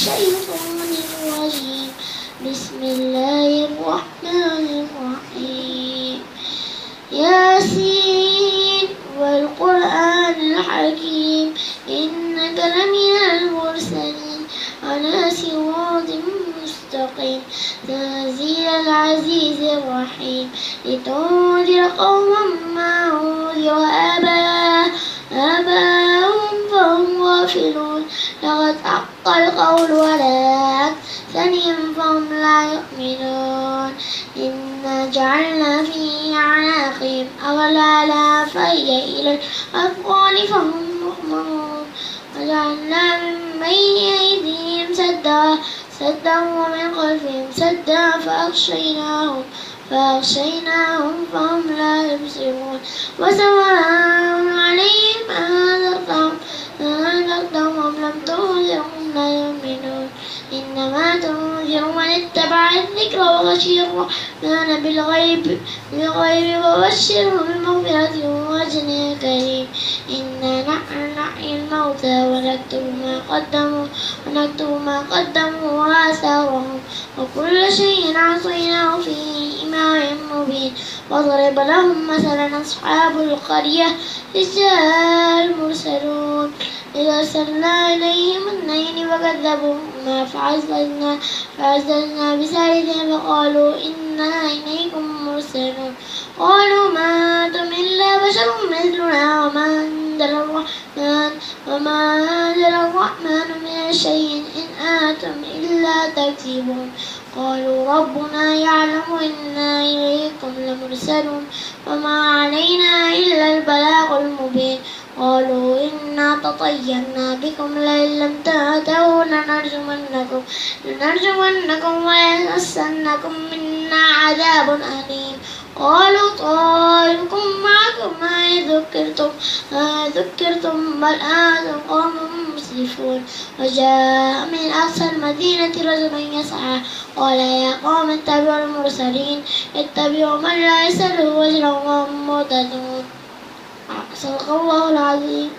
الشيطان الرجيم. بسم الله الرحمن الرحيم. ياسين والقرآن الحكيم إنك لمن المرسلين على صراط مستقيم تنزيل العزيز الرحيم لتنذر قوما ما أنذر آباءهم فهم غافلون لقد حق القول على أكثرهم فهم لا يؤمنون إنا جعلنا في أعناقهم أغلالا فهي إلى الأذقان فهم مقمحون وجعلنا من بين أيديهم سدا ومن خلفهم سدا فأغشيناهم فهم لا يبصرون وسواء عليهم أنذرتهم أم لم تنذرهم لا يؤمنون إنما تنذر من اتبع الذكر وخشي الرحمن بالغيب وبشره بمغفرة وأجر كريم. إنا نحن نحيي الموتى ونكتب ما قدموا وآثارهم وكل شيء عصيناه في إمام مبين. واضرب لهم مثلا أصحاب القرية إذ جاء المرسلون إذ أرسلنا إليهم اثنين فكذبوهما فعززنا بثالث فقالوا إنا إليكم مرسلون. قالوا ما أنتم إلا بشر مثلنا وما أنزل الرحمن من شيء إن أنتم إلا تكذبون. قالوا ربنا يعلم إنا إليكم لمرسلون وما علينا إلا البلاغ المبين. قالوا إنا تطيرنا بكم لئن لم تنتهوا لنرجمنكم وليمسنكم منا عذاب أليم. قالوا طائركم معكم ذكرتم بل أنتم قوم مسرفون. وجاء من أقصى المدينة رجل يسعى قال يا قوم اتبعوا المرسلين اتبعوا من لا يسأله أجرا وهم مهتدون. صدق الله العظيم.